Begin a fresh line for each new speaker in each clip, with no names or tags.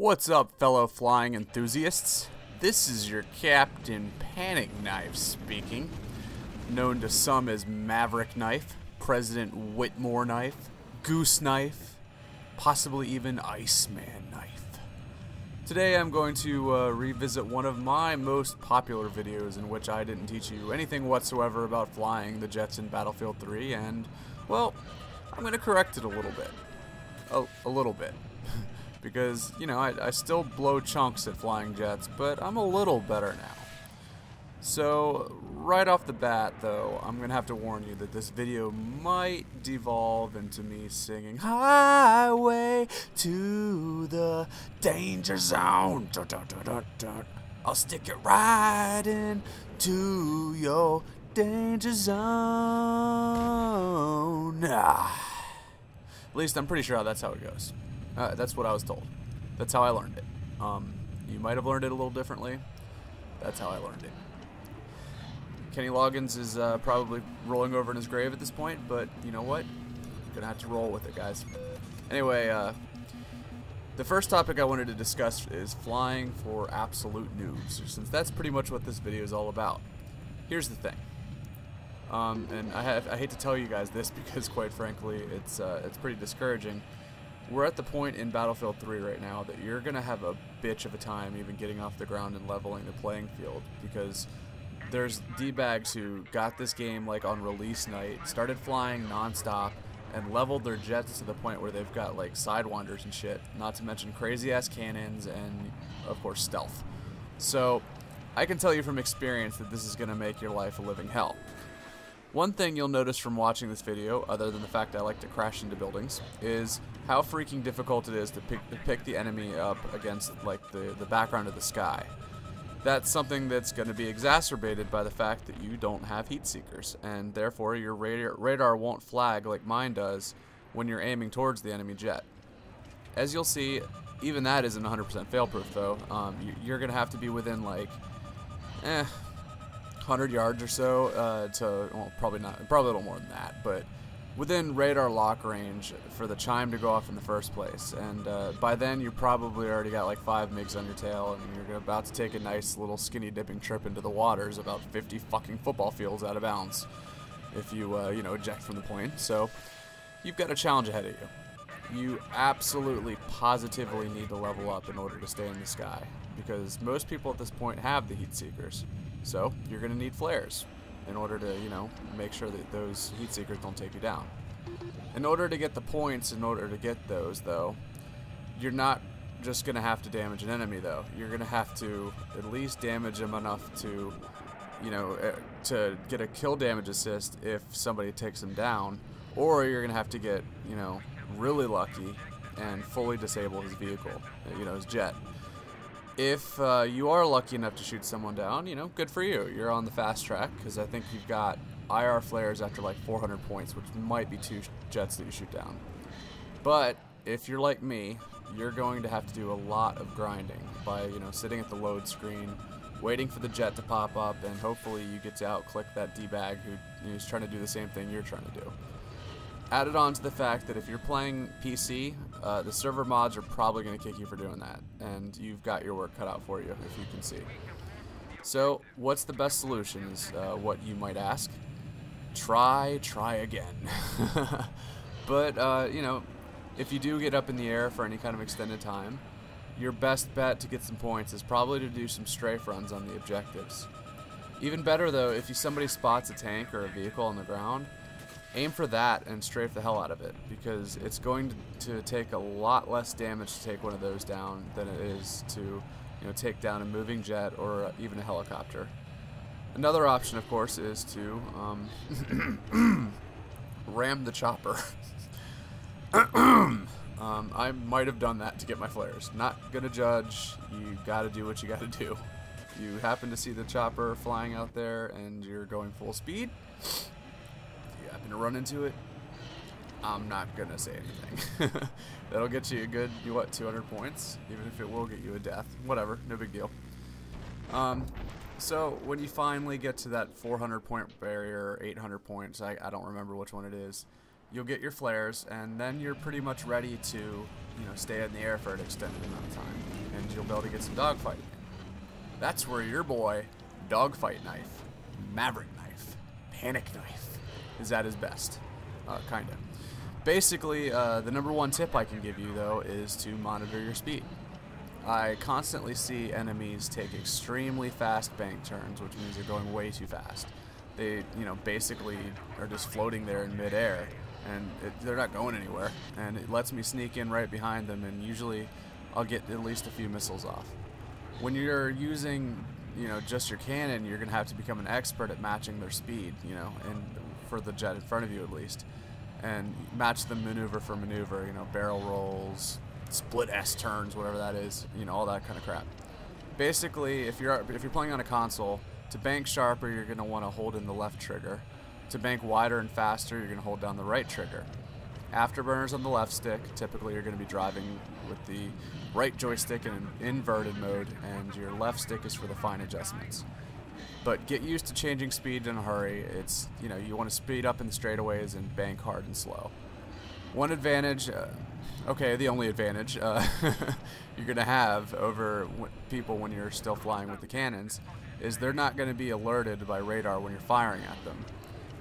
What's up, fellow flying enthusiasts? This is your Captain Pan1cKnife speaking, known to some as Maverick Knife, President Whitmore Knife, Goose Knife, possibly even Iceman Knife. Today I'm going to revisit one of my most popular videos in which I didn't teach you anything whatsoever about flying the jets in Battlefield 3, and, well, I'm going to correct it a little bit. A little bit. Because, you know, I still blow chunks at flying jets, but I'm a little better now. So, right off the bat, though, I'm going to have to warn you that this video might devolve into me singing Highway to the Danger Zone. Dun, dun, dun, dun, dun. I'll stick it right into your danger zone. At least I'm pretty sure that's how it goes. That's what I was told. That's how I learned it. You might have learned it a little differently. That's how I learned it. Kenny Loggins is probably rolling over in his grave at this point, but you know what? Gonna have to roll with it, guys. Anyway, the first topic I wanted to discuss is flying for absolute noobs, since that's pretty much what this video is all about. Here's the thing. And I hate to tell you guys this because, quite frankly, it's pretty discouraging. We're at the point in Battlefield 3 right now that you're going to have a bitch of a time even getting off the ground and leveling the playing field, because there's D-bags who got this game like on release night, started flying non-stop, and leveled their jets to the point where they've got like sidewinders and shit, not to mention crazy-ass cannons and, of course, stealth. So, I can tell you from experience that this is going to make your life a living hell. One thing you'll notice from watching this video, other than the fact I like to crash into buildings, is how freaking difficult it is to pick the enemy up against like the background of the sky. That's something that's going to be exacerbated by the fact that you don't have heat seekers, and therefore your radar won't flag like mine does when you're aiming towards the enemy jet. As you'll see, even that isn't 100% fail-proof though. You're going to have to be within like 100 yards or so well, probably a little more than that, but within radar lock range for the chime to go off in the first place. And by then you probably already got like 5 MiGs on your tail, and you're about to take a nice little skinny dipping trip into the waters about 50 fucking football fields out of bounds if you you know, eject from the point. So you've got a challenge ahead of you. You absolutely positively need to level up in order to stay in the sky, because most people at this point have the heat seekers. So you're going to need flares in order to, you know, make sure that those heat seekers don't take you down. In order to get the points, in order to get those, though, you're not just going to have to damage an enemy, though. You're going to have to at least damage them enough to, you know, to get a kill damage assist if somebody takes them down, or you're going to have to get, you know, really lucky and fully disable his vehicle, you know, his jet. If you are lucky enough to shoot someone down, you know, good for you. You're on the fast track, because I think you've got IR flares after like 400 points, which might be 2 jets that you shoot down. But if you're like me, you're going to have to do a lot of grinding by, you know, sitting at the load screen, waiting for the jet to pop up, and hopefully you get to outclick that D-bag who's trying to do the same thing you're trying to do. Added on to the fact that if you're playing PC, the server mods are probably going to kick you for doing that, and you've got your work cut out for you, if you can see. So, what's the best solution is what you might ask. Try again. But, you know, if you do get up in the air for any kind of extended time, your best bet to get some points is probably to do some strafe runs on the objectives. Even better, though, if somebody spots a tank or a vehicle on the ground, aim for that and strafe the hell out of it, because it's going to take a lot less damage to take one of those down than it is to, you know, take down a moving jet or even a helicopter. Another option, of course, is to ram the chopper. I might have done that to get my flares. Not gonna judge. You gotta do what you gotta do. You happen to see the chopper flying out there and you're going full speed, happen to run into it, I'm not gonna say anything. That'll get you a good, what, 200 points, even if it will get you a death. Whatever, no big deal. So when you finally get to that 400 point barrier, 800 points, I don't remember which one it is, you'll get your flares, and then you're pretty much ready to stay in the air for an extended amount of time, and you'll be able to get some dogfighting. That's where your boy, Dogfight Knife, Maverick Knife, Panic Knife, is at his best. Kinda. Basically, the number one tip I can give you, though, is to monitor your speed. I constantly see enemies take extremely fast bank turns, which means they're going way too fast. They, basically are just floating there in midair, and they're not going anywhere. And it lets me sneak in right behind them, and usually I'll get at least a few missiles off. When you're using, just your cannon, you're gonna have to become an expert at matching their speed, and for the jet in front of you at least, and match them maneuver for maneuver. Barrel rolls, split S turns, whatever that is, all that kind of crap. Basically, if you're playing on a console, to bank sharper, you're going to want to hold in the left trigger. To bank wider and faster, you're going to hold down the right trigger. Afterburners on the left stick, typically you're going to be driving with the right joystick in an inverted mode, and your left stick is for the fine adjustments. But get used to changing speed in a hurry. It's, you want to speed up in the straightaways and bank hard and slow. One advantage, the only advantage you're going to have over people when you're still flying with the cannons is they're not going to be alerted by radar when you're firing at them.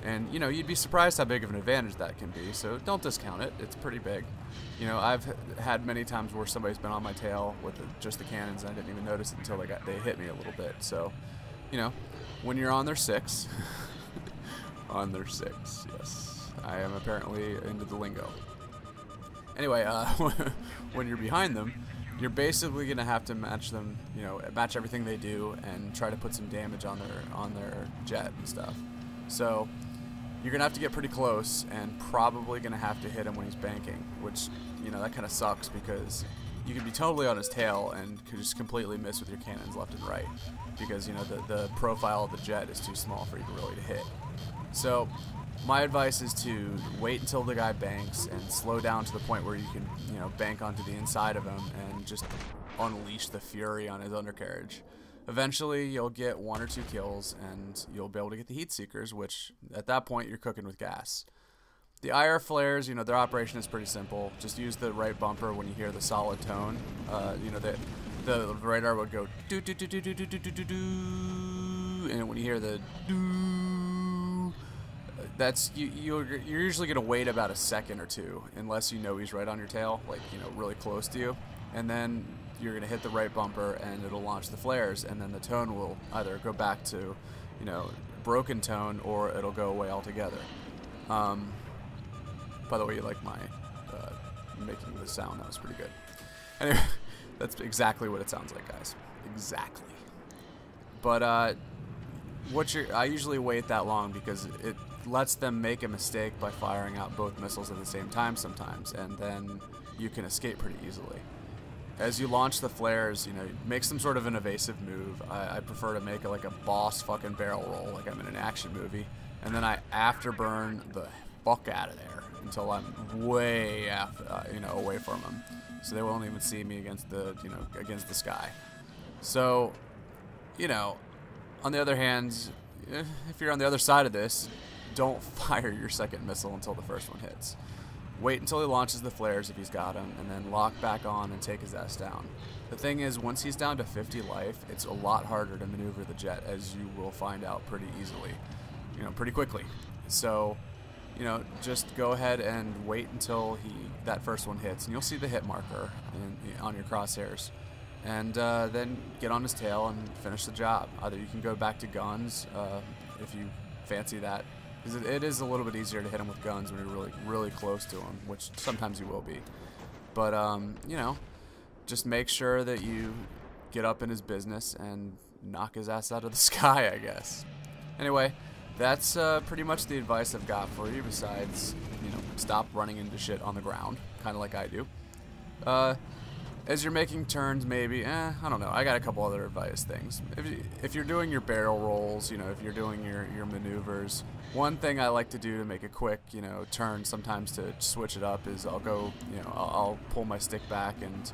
And, you'd be surprised how big of an advantage that can be, so don't discount it. It's pretty big. I've had many times where somebody's been on my tail with just the cannons, and I didn't even notice it until they hit me a little bit. So, when you're on their 6, on their 6, yes. I am apparently into the lingo. Anyway, when you're behind them, you're basically going to have to match them, match everything they do and try to put some damage on their jet and stuff. So you're going to have to get pretty close and probably going to have to hit him when he's banking, which, that kind of sucks because you could be totally on his tail and could just completely miss with your cannons left and right because, the profile of the jet is too small for you to really hit. So my advice is to wait until the guy banks and slow down to the point where you can, bank onto the inside of him and just unleash the fury on his undercarriage. Eventually, you'll get 1 or 2 kills, and you'll be able to get the heat seekers, which at that point you're cooking with gas. The IR flares, their operation is pretty simple. Just use the right bumper when you hear the solid tone. The radar would go do do do do do do do do do, and when you hear the doo, that's you're usually gonna wait about a second or two, unless he's right on your tail, like really close to you, and then you're gonna hit the right bumper and it'll launch the flares, and then the tone will either go back to broken tone or it'll go away altogether. By the way, you like my making the sound? That was pretty good. Anyway, that's exactly what it sounds like, guys. Exactly. But I usually wait that long because it lets them make a mistake by firing out both missiles at the same time sometimes, and then you can escape pretty easily. As you launch the flares, make some sort of an evasive move. I prefer to make like a boss fucking barrel roll, like I'm in an action movie, and then I afterburn the fuck out of there until I'm way away from them, so they won't even see me against the sky. So, on the other hand, if you're on the other side of this, don't fire your second missile until the first one hits. Wait until he launches the flares if he's got them, and then lock back on and take his ass down. The thing is, once he's down to 50 life, it's a lot harder to maneuver the jet, as you will find out pretty easily, pretty quickly. So, just go ahead and wait until that first one hits, and you'll see the hit marker on your crosshairs. And then get on his tail and finish the job. Either you can go back to guns if you fancy that, because it is a little bit easier to hit him with guns when you're really, really close to him, which sometimes you will be. But, just make sure that you get up in his business and knock his ass out of the sky, I guess. Anyway, that's pretty much the advice I've got for you, besides, stop running into shit on the ground, kind of like I do. As you're making turns, maybe, I don't know, I got a couple other advice things. If you're doing your barrel rolls, if you're doing your maneuvers, one thing I like to do to make a quick, turn sometimes to switch it up is I'll go, I'll pull my stick back and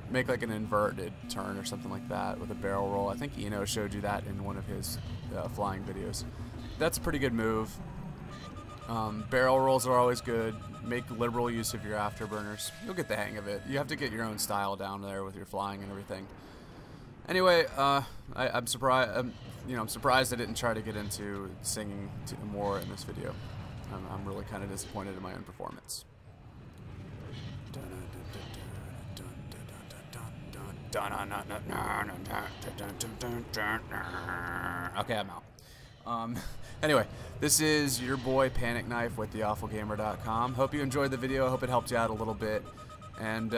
make like an inverted turn or something like that with a barrel roll. I think Eno showed you that in one of his flying videos. That's a pretty good move. Barrel rolls are always good. Make liberal use of your afterburners. You'll get the hang of it. You have to get your own style down there with your flying and everything. Anyway, I'm surprised. I'm surprised I didn't try to get into singing more in this video. I'm really kind of disappointed in my own performance. Okay, I'm out. Anyway, this is your boy Pan1cKnife with theawfulgamer.com. Hope you enjoyed the video. I hope it helped you out a little bit. And,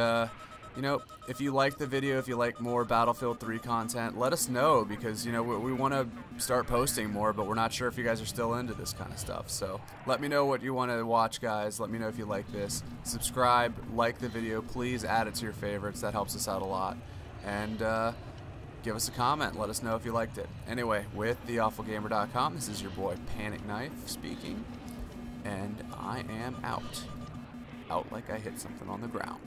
if you like the video, if you like more Battlefield 3 content, let us know, because, we want to start posting more, but we're not sure if you guys are still into this kind of stuff. So let me know what you want to watch, guys. Let me know if you like this. Subscribe, like the video. Please add it to your favorites. That helps us out a lot. And give us a comment. Let us know if you liked it. Anyway, with theawfulgamer.com, this is your boy Pan1cKnife speaking. And I am out. Out like I hit something on the ground.